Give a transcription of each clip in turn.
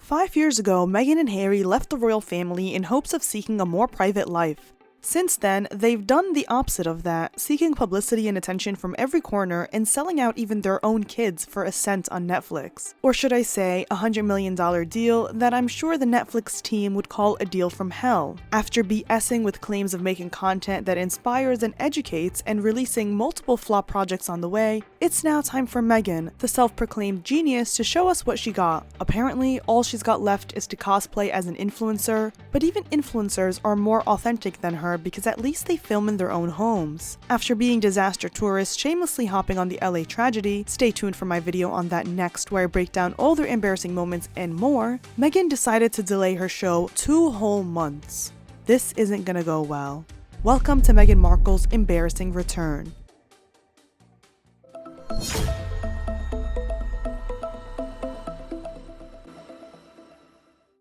5 years ago, Meghan and Harry left the royal family in hopes of seeking a more private life. Since then, they've done the opposite of that, seeking publicity and attention from every corner and selling out even their own kids for a cent on Netflix. Or should I say, a $100 million deal that I'm sure the Netflix team would call a deal from hell. After BSing with claims of making content that inspires and educates and releasing multiple flop projects on the way, it's now time for Meghan, the self-proclaimed genius, to show us what she got. Apparently, all she's got left is to cosplay as an influencer, but even influencers are more authentic than her because at least they film in their own homes. After being disaster tourists shamelessly hopping on the LA tragedy, stay tuned for my video on that next where I break down all their embarrassing moments and more, Meghan decided to delay her show 2 whole months. This isn't gonna go well. Welcome to Meghan Markle's embarrassing return.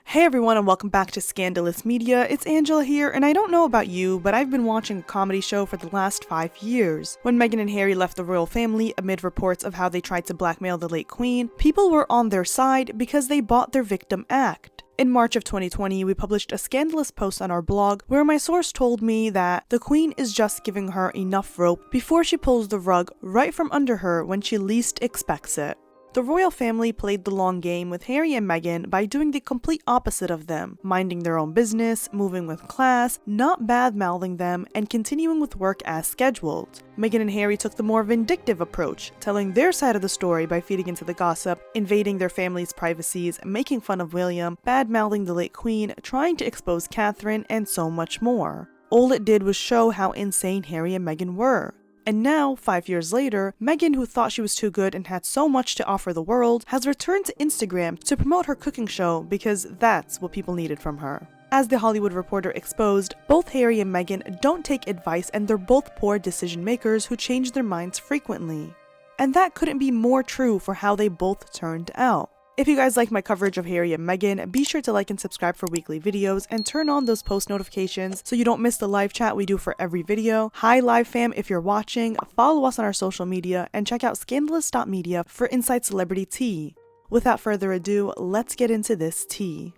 Hey everyone and welcome back to Scandalous Media. It's Angela here, and I don't know about you, but I've been watching a comedy show for the last 5 years. When Meghan and Harry left the royal family amid reports of how they tried to blackmail the late queen, people were on their side because they bought their victim act. In March of 2020, we published a scandalous post on our blog where my source told me that the queen is just giving her enough rope before she pulls the rug right from under her when she least expects it. The royal family played the long game with Harry and Meghan by doing the complete opposite of them, minding their own business, moving with class, not bad-mouthing them, and continuing with work as scheduled. Meghan and Harry took the more vindictive approach, telling their side of the story by feeding into the gossip, invading their family's privacies, making fun of William, bad-mouthing the late queen, trying to expose Catherine, and so much more. All it did was show how insane Harry and Meghan were. And now, 5 years later, Meghan, who thought she was too good and had so much to offer the world, has returned to Instagram to promote her cooking show because that's what people needed from her. As The Hollywood Reporter exposed, both Harry and Meghan don't take advice and they're both poor decision makers who change their minds frequently. And that couldn't be more true for how they both turned out. If you guys like my coverage of Harry and Meghan, be sure to like and subscribe for weekly videos and turn on those post notifications so you don't miss the live chat we do for every video. Hi live fam if you're watching, follow us on our social media and check out scandalous.media for inside celebrity tea. Without further ado, let's get into this tea.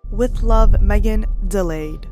With Love, Meghan delayed.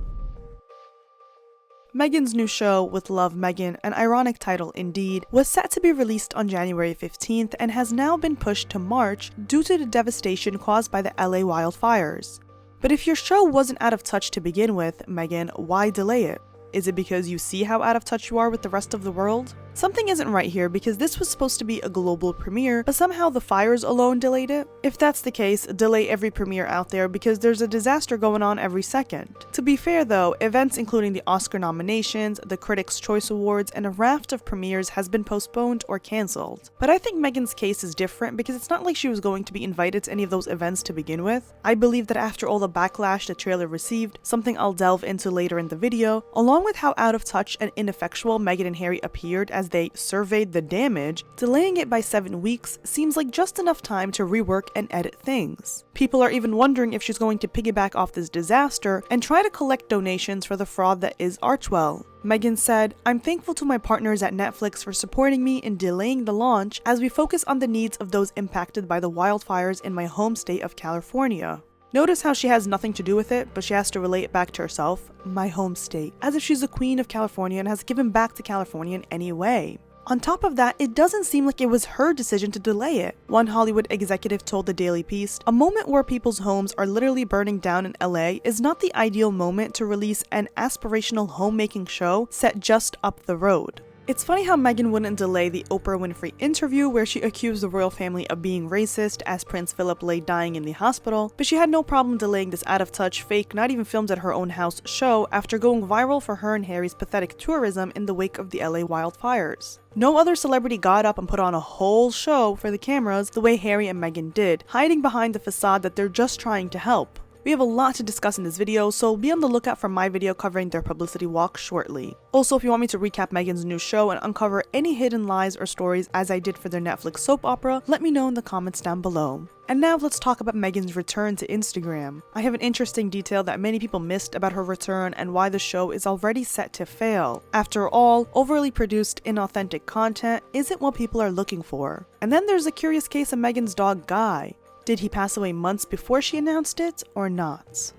Meghan's new show, With Love, Meghan, an ironic title indeed, was set to be released on January 15th and has now been pushed to March due to the devastation caused by the LA wildfires. But if your show wasn't out of touch to begin with, Meghan, why delay it? Is it because you see how out of touch you are with the rest of the world? Something isn't right here because this was supposed to be a global premiere, but somehow the fires alone delayed it. If that's the case, delay every premiere out there because there's a disaster going on every second. To be fair though, events including the Oscar nominations, the Critics' Choice Awards, and a raft of premieres has been postponed or cancelled. But I think Meghan's case is different because it's not like she was going to be invited to any of those events to begin with. I believe that after all the backlash the trailer received, something I'll delve into later in the video, along with how out of touch and ineffectual Meghan and Harry appeared as they surveyed the damage, delaying it by 7 weeks seems like just enough time to rework and edit things. People are even wondering if she's going to piggyback off this disaster and try to collect donations for the fraud that is Archewell. Meghan said, "I'm thankful to my partners at Netflix for supporting me in delaying the launch as we focus on the needs of those impacted by the wildfires in my home state of California." Notice how she has nothing to do with it, but she has to relate it back to herself, my home state, as if she's the queen of California and has given back to California in any way. On top of that, it doesn't seem like it was her decision to delay it. One Hollywood executive told the Daily Beast, "A moment where people's homes are literally burning down in LA is not the ideal moment to release an aspirational homemaking show set just up the road." It's funny how Meghan wouldn't delay the Oprah Winfrey interview where she accused the royal family of being racist as Prince Philip lay dying in the hospital, but she had no problem delaying this out-of-touch, fake, not even filmed at her own house show after going viral for her and Harry's pathetic tourism in the wake of the LA wildfires. No other celebrity got up and put on a whole show for the cameras the way Harry and Meghan did, hiding behind the facade that they're just trying to help. We have a lot to discuss in this video, so be on the lookout for my video covering their publicity walk shortly. Also, if you want me to recap Meghan's new show and uncover any hidden lies or stories as I did for their Netflix soap opera, let me know in the comments down below. And now let's talk about Meghan's return to Instagram. I have an interesting detail that many people missed about her return and why the show is already set to fail. After all, overly produced, inauthentic content isn't what people are looking for. And then there's the curious case of Meghan's dog Guy. Did he pass away months before she announced it, or not?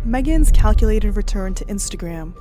Meghan's calculated return to Instagram.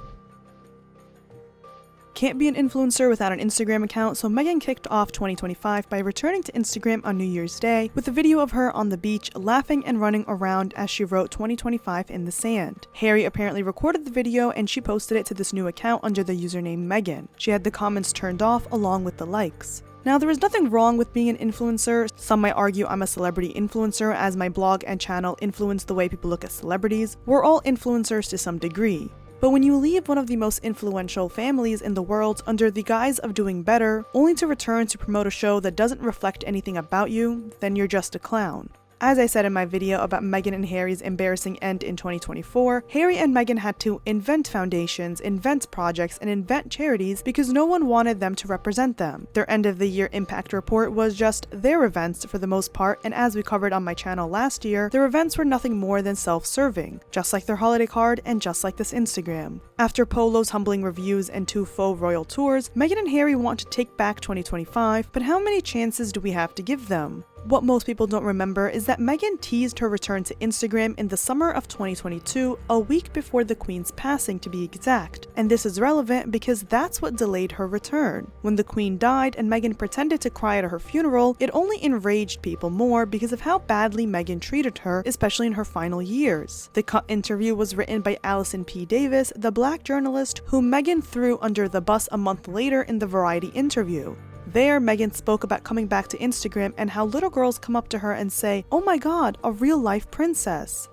Can't be an influencer without an Instagram account, so Meghan kicked off 2025 by returning to Instagram on New Year's Day with a video of her on the beach laughing and running around as she wrote 2025 in the sand. Harry apparently recorded the video and she posted it to this new account under the username Meghan. She had the comments turned off along with the likes. Now, there is nothing wrong with being an influencer. Some might argue I'm a celebrity influencer as my blog and channel influence the way people look at celebrities. We're all influencers to some degree. But when you leave one of the most influential families in the world under the guise of doing better, only to return to promote a show that doesn't reflect anything about you, then you're just a clown. As I said in my video about Meghan and Harry's embarrassing end in 2024, Harry and Meghan had to invent foundations, invent projects, and invent charities because no one wanted them to represent them. Their end-of-the-year impact report was just their events for the most part, and as we covered on my channel last year, their events were nothing more than self-serving, just like their holiday card and just like this Instagram. After Polo's humbling reviews and 2 faux royal tours, Meghan and Harry want to take back 2025, but how many chances do we have to give them? What most people don't remember is that Meghan teased her return to Instagram in the summer of 2022, a week before the Queen's passing to be exact, and this is relevant because that's what delayed her return. When the Queen died and Meghan pretended to cry at her funeral, it only enraged people more because of how badly Meghan treated her, especially in her final years. The cut interview was written by Alison P. Davis, the black journalist whom Meghan threw under the bus a month later in the Variety interview. There, Meghan spoke about coming back to Instagram and how little girls come up to her and say, "Oh my god, a real-life princess."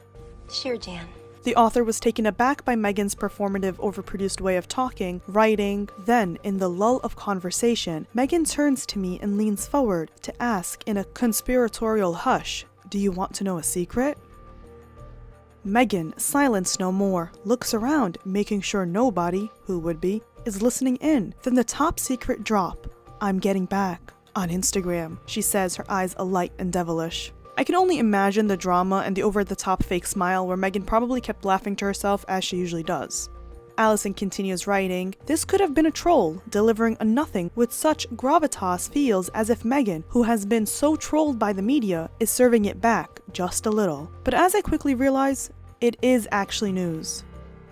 Sure, Jan. The author was taken aback by Meghan's performative, overproduced way of talking, writing. Then, in the lull of conversation, Meghan turns to me and leans forward to ask in a conspiratorial hush, "Do you want to know a secret?" Meghan, silenced no more, looks around, making sure nobody, who would be, is listening in. Then the top secret drop. "I'm getting back on Instagram," she says, her eyes alight and devilish. I can only imagine the drama and the over-the-top fake smile where Meghan probably kept laughing to herself as she usually does. Alison continues writing, "This could have been a troll, delivering a nothing with such gravitas feels as if Meghan, who has been so trolled by the media, is serving it back, just a little." But as I quickly realize, it is actually news.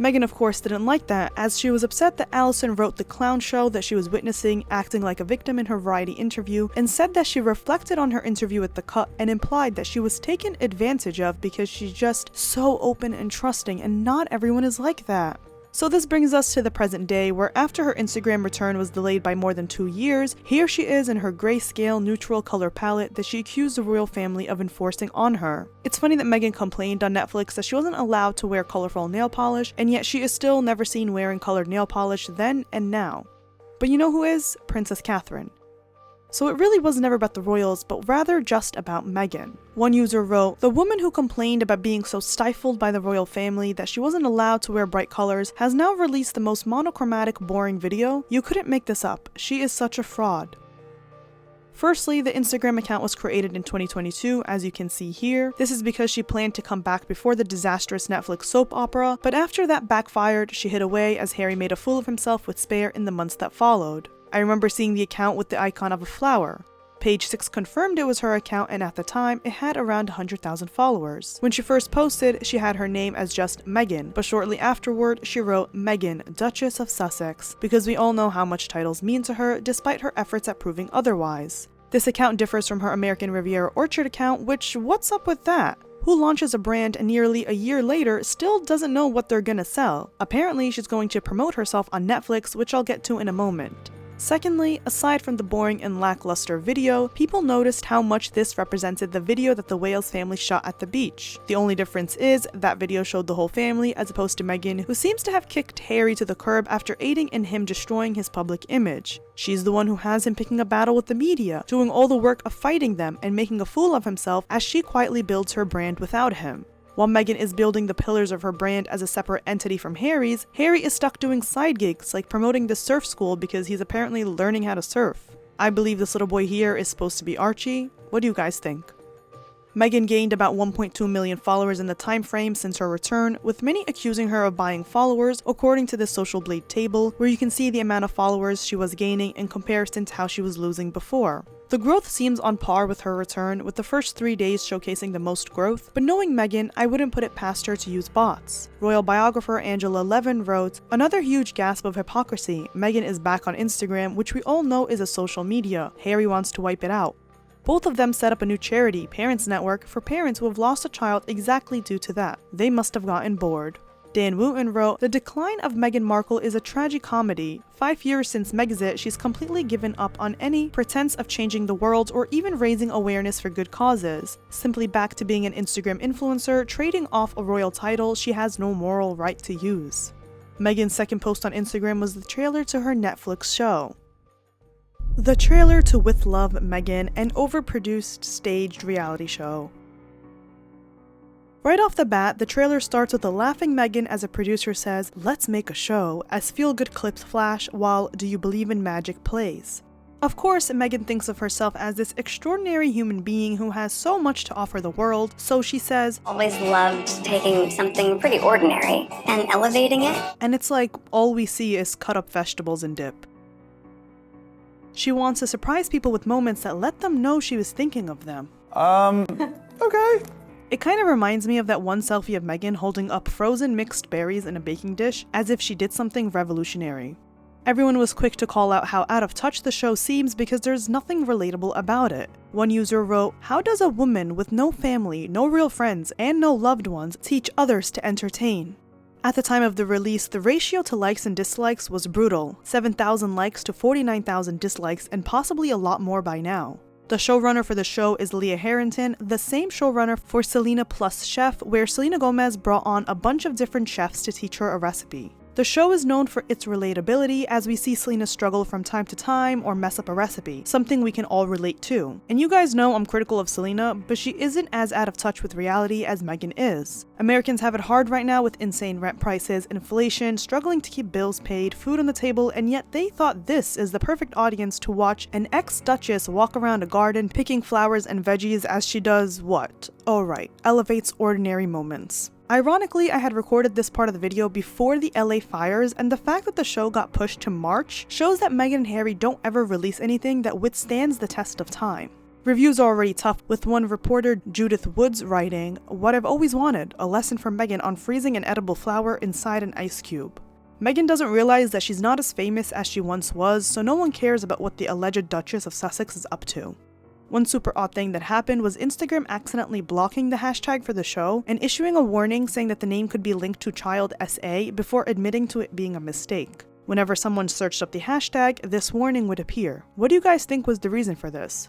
Meghan, of course, didn't like that, as she was upset that Alison wrote the clown show that she was witnessing, acting like a victim in her Variety interview, and said that she reflected on her interview with The Cut and implied that she was taken advantage of because she's just so open and trusting, and not everyone is like that. So this brings us to the present day, where after her Instagram return was delayed by more than 2 years, here she is in her grayscale neutral color palette that she accused the royal family of enforcing on her. It's funny that Meghan complained on Netflix that she wasn't allowed to wear colorful nail polish, and yet she is still never seen wearing colored nail polish then and now. But you know who is? Princess Catherine. So it really was never about the royals, but rather just about Meghan. One user wrote, "The woman who complained about being so stifled by the royal family that she wasn't allowed to wear bright colors has now released the most monochromatic, boring video. You couldn't make this up. She is such a fraud." Firstly, the Instagram account was created in 2022, as you can see here. This is because she planned to come back before the disastrous Netflix soap opera, but after that backfired, she hid away as Harry made a fool of himself with Spare in the months that followed. I remember seeing the account with the icon of a flower. Page 6 confirmed it was her account, and at the time, it had around 100,000 followers. When she first posted, she had her name as just Meghan, but shortly afterward, she wrote Meghan, Duchess of Sussex, because we all know how much titles mean to her, despite her efforts at proving otherwise. This account differs from her American Riviera Orchard account, which, what's up with that? Who launches a brand and nearly a year later still doesn't know what they're gonna sell? Apparently, she's going to promote herself on Netflix, which I'll get to in a moment. Secondly, aside from the boring and lackluster video, people noticed how much this represented the video that the Wales family shot at the beach. The only difference is that video showed the whole family as opposed to Meghan, who seems to have kicked Harry to the curb after aiding in him destroying his public image. She's the one who has him picking a battle with the media, doing all the work of fighting them and making a fool of himself as she quietly builds her brand without him. While Meghan is building the pillars of her brand as a separate entity from Harry's, Harry is stuck doing side gigs like promoting the surf school because he's apparently learning how to surf. I believe this little boy here is supposed to be Archie. What do you guys think? Meghan gained about 1.2 million followers in the time frame since her return, with many accusing her of buying followers according to the Social Blade table, where you can see the amount of followers she was gaining in comparison to how she was losing before. The growth seems on par with her return, with the first 3 days showcasing the most growth, but knowing Meghan, I wouldn't put it past her to use bots. Royal biographer Angela Levin wrote, "Another huge gasp of hypocrisy. Meghan is back on Instagram, which we all know is a social media. Harry wants to wipe it out." Both of them set up a new charity, Parents Network, for parents who have lost a child exactly due to that. They must have gotten bored. Dan Wooten wrote, "The decline of Meghan Markle is a tragicomedy. 5 years since Megxit, she's completely given up on any pretense of changing the world or even raising awareness for good causes. Simply back to being an Instagram influencer, trading off a royal title she has no moral right to use." Meghan's second post on Instagram was the trailer to her Netflix show. The trailer to With Love, Meghan, an overproduced staged reality show. Right off the bat, the trailer starts with a laughing Meghan as a producer says, "Let's make a show," as feel-good clips flash while "Do You Believe in Magic" plays. Of course, Meghan thinks of herself as this extraordinary human being who has so much to offer the world, so she says, "Always loved taking something pretty ordinary and elevating it." And it's like all we see is cut up vegetables and dip. She wants to surprise people with moments that let them know she was thinking of them. Okay. It kind of reminds me of that one selfie of Meghan holding up frozen mixed berries in a baking dish as if she did something revolutionary. Everyone was quick to call out how out of touch the show seems because there's nothing relatable about it. One user wrote, "How does a woman with no family, no real friends, and no loved ones teach others to entertain?" At the time of the release, the ratio to likes and dislikes was brutal, 7,000 likes to 49,000 dislikes, and possibly a lot more by now. The showrunner for the show is Leah Harrington, the same showrunner for Selena Plus Chef, where Selena Gomez brought on a bunch of different chefs to teach her a recipe. The show is known for its relatability, as we see Selena struggle from time to time or mess up a recipe, something we can all relate to. And you guys know I'm critical of Selena, but she isn't as out of touch with reality as Meghan is. Americans have it hard right now with insane rent prices, inflation, struggling to keep bills paid, food on the table, and yet they thought this is the perfect audience to watch an ex-duchess walk around a garden picking flowers and veggies as she does what? Oh right, elevates ordinary moments. Ironically, I had recorded this part of the video before the LA fires, and the fact that the show got pushed to March shows that Meghan and Harry don't ever release anything that withstands the test of time. Reviews are already tough, with one reporter, Judith Woods, writing, "What I've always wanted, a lesson from Meghan on freezing an edible flower inside an ice cube." Meghan doesn't realize that she's not as famous as she once was, so no one cares about what the alleged Duchess of Sussex is up to. One super odd thing that happened was Instagram accidentally blocking the hashtag for the show and issuing a warning saying that the name could be linked to child SA before admitting to it being a mistake. Whenever someone searched up the hashtag, this warning would appear. What do you guys think was the reason for this?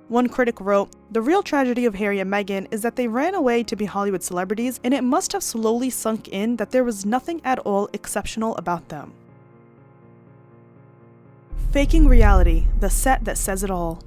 One critic wrote, "The real tragedy of Harry and Meghan is that they ran away to be Hollywood celebrities, and it must have slowly sunk in that there was nothing at all exceptional about them." Faking reality, the set that says it all.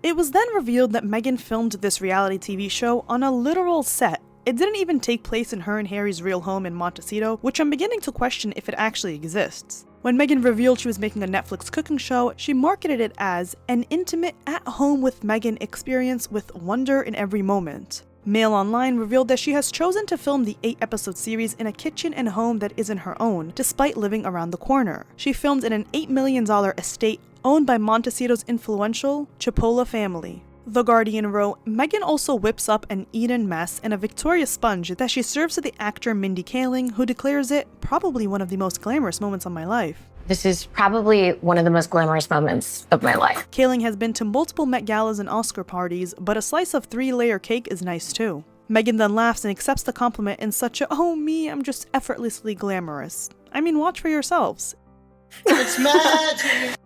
It was then revealed that Meghan filmed this reality TV show on a literal set. It didn't even take place in her and Harry's real home in Montecito, which I'm beginning to question if it actually exists. When Meghan revealed she was making a Netflix cooking show, she marketed it as an intimate at-home with Meghan experience with wonder in every moment. Mail Online revealed that she has chosen to film the 8-episode series in a kitchen and home that isn't her own, despite living around the corner. She filmed in an $8 million estate owned by Montecito's influential Chipola family. The Guardian wrote, "Meghan also whips up an Eden mess and a Victoria sponge that she serves to the actor Mindy Kaling, who declares it probably one of the most glamorous moments of my life." This is probably one of the most glamorous moments of my life. Kaling has been to multiple Met Galas and Oscar parties, but a slice of 3-layer cake is nice too. Meghan then laughs and accepts the compliment in such a, "Oh me, I'm just effortlessly glamorous." I mean, watch for yourselves. It's magic!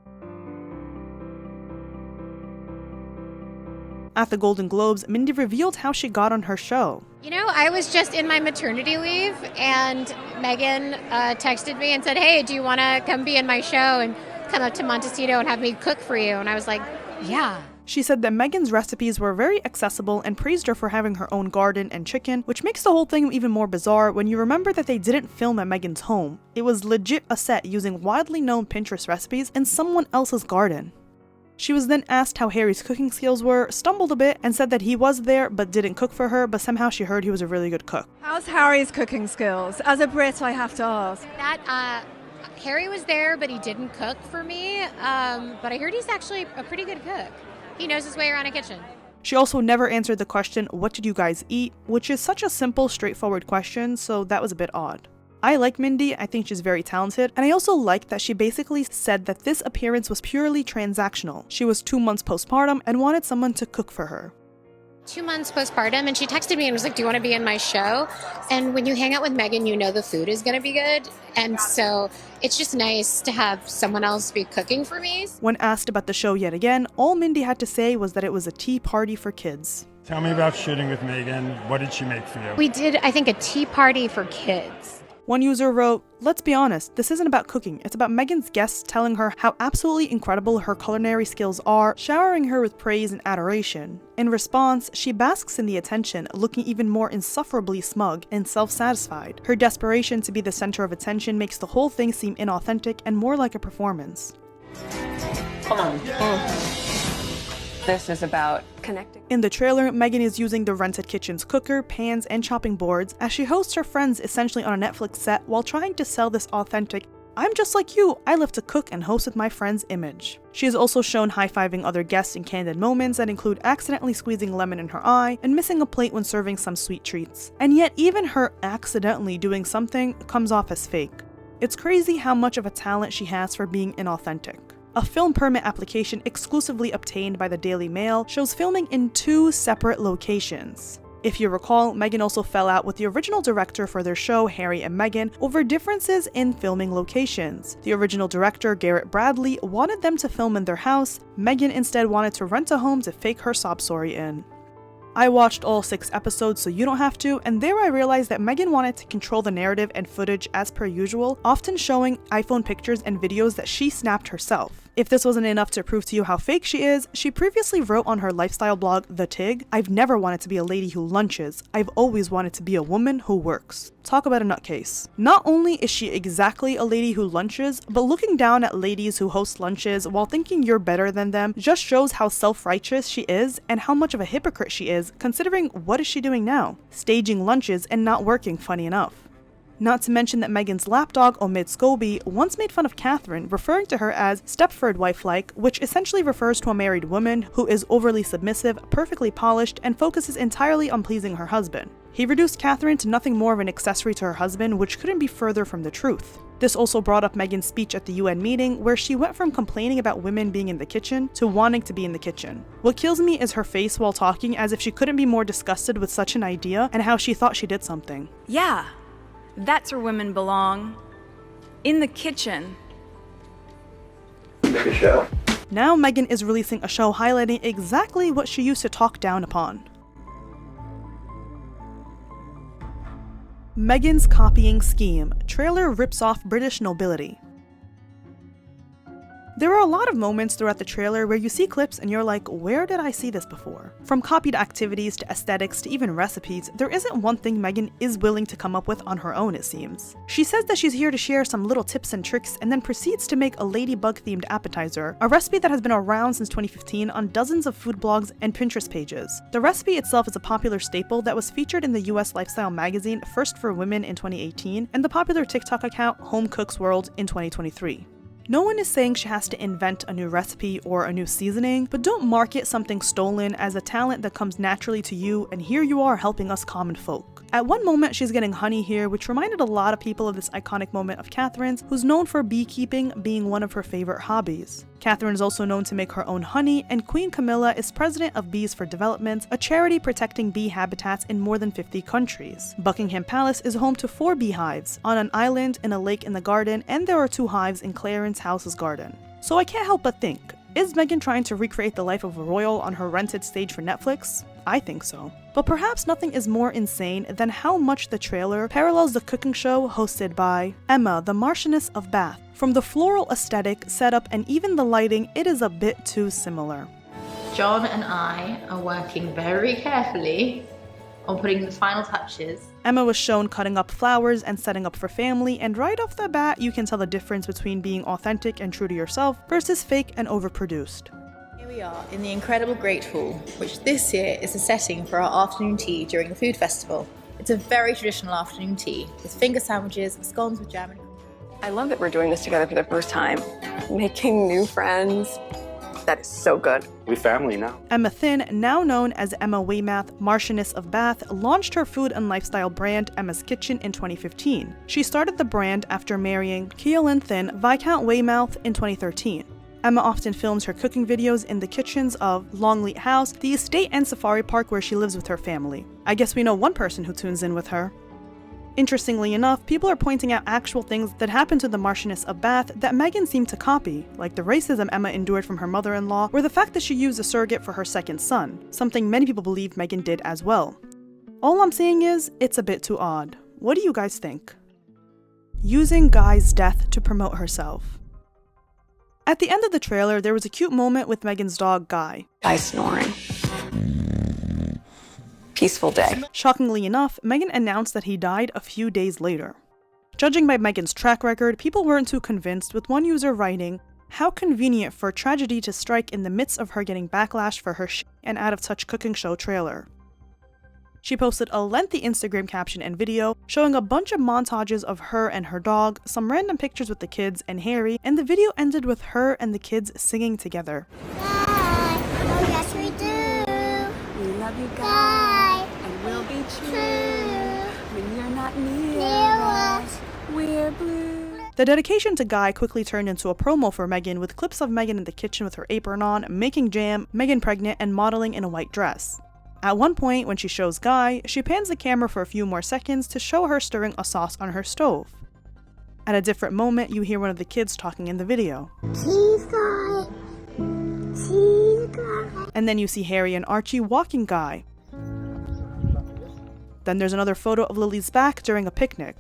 At the Golden Globes, Mindy revealed how she got on her show. You know, I was just in my maternity leave, and Meghan texted me and said, "Hey, do you want to come be in my show and come up to Montecito and have me cook for you?" And I was like, "Yeah." She said that Meghan's recipes were very accessible and praised her for having her own garden and chicken, which makes the whole thing even more bizarre when you remember that they didn't film at Meghan's home. It was legit a set using widely known Pinterest recipes in someone else's garden. She was then asked how Harry's cooking skills were, stumbled a bit, and said that he was there but didn't cook for her, but somehow she heard he was a really good cook. How's Harry's cooking skills? As a Brit, I have to ask. That Harry was there, but he didn't cook for me. But I heard he's actually a pretty good cook. He knows his way around a kitchen. She also never answered the question, "What did you guys eat?" which is such a simple, straightforward question, so that was a bit odd. I like Mindy, I think she's very talented, and I also like that she basically said that this appearance was purely transactional. She was 2 months postpartum and wanted someone to cook for her. 2 months postpartum, and she texted me and was like, "Do you want to be in my show?" And when you hang out with Meghan, you know the food is going to be good. And so it's just nice to have someone else be cooking for me. When asked about the show yet again, all Mindy had to say was that it was a tea party for kids. Tell me about shooting with Meghan. What did she make for you? We did, I think, a tea party for kids. One user wrote, "Let's be honest, this isn't about cooking, it's about Meghan's guests telling her how absolutely incredible her culinary skills are, showering her with praise and adoration. In response, she basks in the attention, looking even more insufferably smug and self-satisfied. Her desperation to be the center of attention makes the whole thing seem inauthentic and more like a performance." Come on. This is about connecting. In the trailer, Meghan is using the rented kitchen's cooker, pans, and chopping boards as she hosts her friends essentially on a Netflix set while trying to sell this authentic, "I'm just like you, I love to cook and host with my friends" image. She is also shown high-fiving other guests in candid moments that include accidentally squeezing lemon in her eye and missing a plate when serving some sweet treats. And yet even her accidentally doing something comes off as fake. It's crazy how much of a talent she has for being inauthentic. A film permit application exclusively obtained by the Daily Mail shows filming in 2 separate locations. If you recall, Meghan also fell out with the original director for their show, Harry and Meghan, over differences in filming locations. The original director, Garrett Bradley, wanted them to film in their house. Meghan instead wanted to rent a home to fake her sob story in. I watched all 6 episodes so you don't have to, and there I realized that Meghan wanted to control the narrative and footage as per usual, often showing iPhone pictures and videos that she snapped herself. If this wasn't enough to prove to you how fake she is, she previously wrote on her lifestyle blog, The Tig, "I've never wanted to be a lady who lunches. I've always wanted to be a woman who works." Talk about a nutcase. Not only is she exactly a lady who lunches, but looking down at ladies who host lunches while thinking you're better than them just shows how self-righteous she is and how much of a hypocrite she is, considering what is she doing now? Staging lunches and not working, funny enough. Not to mention that Meghan's lapdog, Omid Scobie, once made fun of Catherine, referring to her as Stepford wife-like, which essentially refers to a married woman who is overly submissive, perfectly polished, and focuses entirely on pleasing her husband. He reduced Catherine to nothing more of an accessory to her husband, which couldn't be further from the truth. This also brought up Meghan's speech at the UN meeting, where she went from complaining about women being in the kitchen to wanting to be in the kitchen. What kills me is her face while talking, as if she couldn't be more disgusted with such an idea and how she thought she did something. Yeah. That's where women belong. In the kitchen. Make a show. Now Meghan is releasing a show highlighting exactly what she used to talk down upon. Meghan's copying scheme. Trailer rips off British nobility. There are a lot of moments throughout the trailer where you see clips and you're like, where did I see this before? From copied activities to aesthetics to even recipes, there isn't one thing Meghan is willing to come up with on her own, it seems. She says that she's here to share some little tips and tricks and then proceeds to make a ladybug-themed appetizer, a recipe that has been around since 2015 on dozens of food blogs and Pinterest pages. The recipe itself is a popular staple that was featured in the US lifestyle magazine First for Women in 2018 and the popular TikTok account Home Cooks World in 2023. No one is saying she has to invent a new recipe or a new seasoning, but don't market something stolen as a talent that comes naturally to you, and here you are helping us common folk. At one moment, she's getting honey here, which reminded a lot of people of this iconic moment of Catherine's, who's known for beekeeping being one of her favorite hobbies. Catherine is also known to make her own honey, and Queen Camilla is president of Bees for Development, a charity protecting bee habitats in more than 50 countries. Buckingham Palace is home to 4 beehives, on an island, in a lake in the garden, and there are 2 hives in Clarence House's garden. So I can't help but think, is Meghan trying to recreate the life of a royal on her rented stage for Netflix? I think so. But perhaps nothing is more insane than how much the trailer parallels the cooking show hosted by Emma, the Marchioness of Bath. From the floral aesthetic, setup, and even the lighting, it is a bit too similar. John and I are working very carefully on putting the final touches. Emma was shown cutting up flowers and setting up for family, and right off the bat, you can tell the difference between being authentic and true to yourself versus fake and overproduced. Here we are in the incredible Great Hall, which this year is the setting for our afternoon tea during the food festival. It's a very traditional afternoon tea with finger sandwiches, scones with jam and I love that we're doing this together for the first time. Making new friends. That is so good. We family now. Emma Thin, now known as Emma Weymouth, Marchioness of Bath, launched her food and lifestyle brand Emma's Kitchen in 2015. She started the brand after marrying Ceolin Thin, Viscount Weymouth, in 2013. Emma often films her cooking videos in the kitchens of Longleat House, the estate and safari park where she lives with her family. I guess we know one person who tunes in with her. Interestingly enough, people are pointing out actual things that happened to the Marchioness of Bath that Meghan seemed to copy, like the racism Emma endured from her mother-in-law, or the fact that she used a surrogate for her second son, something many people believe Meghan did as well. All I'm saying is, it's a bit too odd. What do you guys think? Using Guy's death to promote herself. At the end of the trailer, there was a cute moment with Meghan's dog, Guy. Guy snoring. Peaceful day. Shockingly enough, Meghan announced that he died a few days later. Judging by Meghan's track record, people weren't too convinced, with one user writing, "How convenient for tragedy to strike in the midst of her getting backlash for her and out-of-touch cooking show trailer." She posted a lengthy Instagram caption and video showing a bunch of montages of her and her dog, some random pictures with the kids and Harry, and the video ended with her and the kids singing together. Guy, oh yes we do. We love you, Guy. Will be true when you're not near us. We're blue. The dedication to Guy quickly turned into a promo for Meghan, with clips of Meghan in the kitchen with her apron on, making jam, Meghan pregnant, and modeling in a white dress. At one point, when she shows Guy, she pans the camera for a few more seconds to show her stirring a sauce on her stove. At a different moment, you hear one of the kids talking in the video. Cheese Guy. Cheese Guy. And then you see Harry and Archie walking Guy. Then there's another photo of Lily's back during a picnic.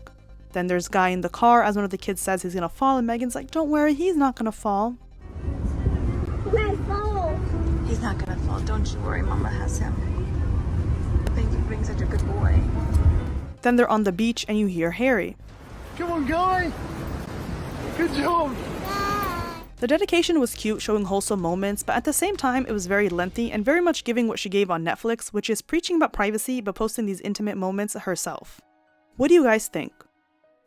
Then there's Guy in the car as one of the kids says he's gonna fall, and Meghan's like, "Don't worry, he's not gonna fall." He might fall. He's not gonna fall. Don't you worry, Mama has him. Thank you for being such a good boy. Then they're on the beach and you hear Harry. Come on, Guy. Good job. The dedication was cute, showing wholesome moments, but at the same time it was very lengthy and very much giving what she gave on Netflix, which is preaching about privacy but posting these intimate moments herself. What do you guys think?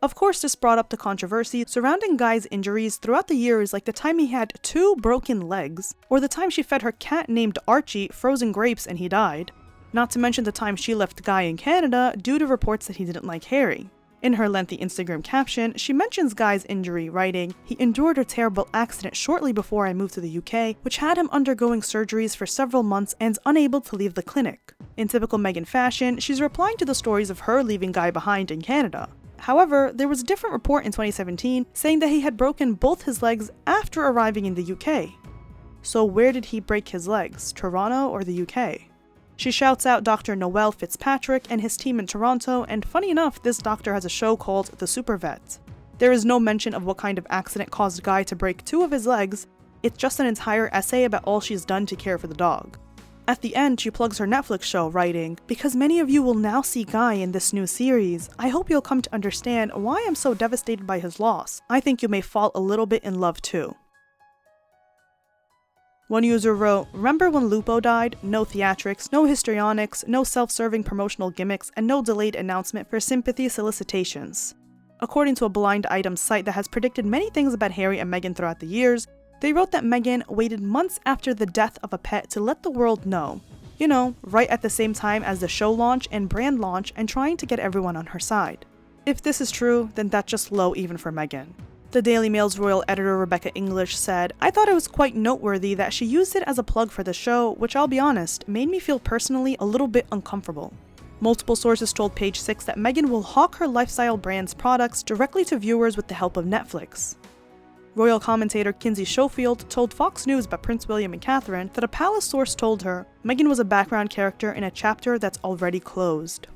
Of course, this brought up the controversy surrounding Guy's injuries throughout the years, like the time he had 2 broken legs, or the time she fed her cat named Archie frozen grapes and he died. Not to mention the time she left Guy in Canada due to reports that he didn't like Harry. In her lengthy Instagram caption, she mentions Guy's injury, writing, "He endured a terrible accident shortly before I moved to the UK, which had him undergoing surgeries for several months and unable to leave the clinic." In typical Meghan fashion, she's replying to the stories of her leaving Guy behind in Canada. However, there was a different report in 2017 saying that he had broken both his legs after arriving in the UK. So where did he break his legs, Toronto or the UK? She shouts out Dr. Noel Fitzpatrick and his team in Toronto, and funny enough, this doctor has a show called The Super Vet. There is no mention of what kind of accident caused Guy to break 2 of his legs, it's just an entire essay about all she's done to care for the dog. At the end, she plugs her Netflix show, writing, "Because many of you will now see Guy in this new series, I hope you'll come to understand why I'm so devastated by his loss. I think you may fall a little bit in love too." One user wrote, "Remember when Lupo died? No theatrics, no histrionics, no self-serving promotional gimmicks, and no delayed announcement for sympathy solicitations." According to a blind item site that has predicted many things about Harry and Meghan throughout the years, they wrote that Meghan waited months after the death of a pet to let the world know. You know, right at the same time as the show launch and brand launch, and trying to get everyone on her side. If this is true, then that's just low even for Meghan. The Daily Mail's royal editor Rebecca English said, "I thought it was quite noteworthy that she used it as a plug for the show, which I'll be honest, made me feel personally a little bit uncomfortable." Multiple sources told Page 6 that Meghan will hawk her lifestyle brand's products directly to viewers with the help of Netflix. Royal commentator Kinsey Schofield told Fox News about Prince William and Catherine that a palace source told her Meghan was a background character in a chapter that's already closed.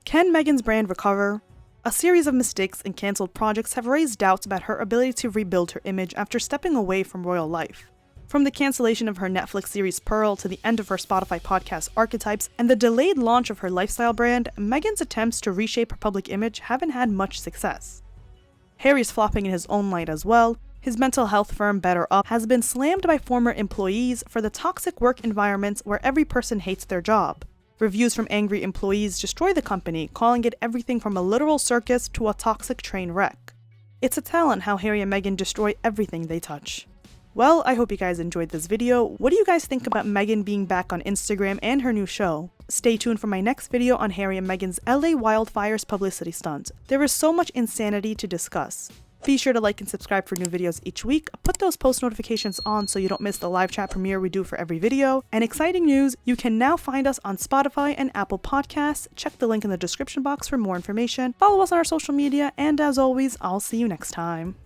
Can Meghan's brand recover? A series of mistakes and cancelled projects have raised doubts about her ability to rebuild her image after stepping away from royal life. From the cancellation of her Netflix series Pearl to the end of her Spotify podcast Archetypes and the delayed launch of her lifestyle brand, Meghan's attempts to reshape her public image haven't had much success. Harry's flopping in his own light as well. His mental health firm BetterUp has been slammed by former employees for the toxic work environments where every person hates their job. Reviews from angry employees destroy the company, calling it everything from a literal circus to a toxic train wreck. It's a talent how Harry and Meghan destroy everything they touch. Well, I hope you guys enjoyed this video. What do you guys think about Meghan being back on Instagram and her new show? Stay tuned for my next video on Harry and Meghan's LA wildfires publicity stunt. There is so much insanity to discuss. Be sure to like and subscribe for new videos each week. Put those post notifications on so you don't miss the live chat premiere we do for every video. And exciting news, you can now find us on Spotify and Apple Podcasts. Check the link in the description box for more information. Follow us on our social media, and as always, I'll see you next time.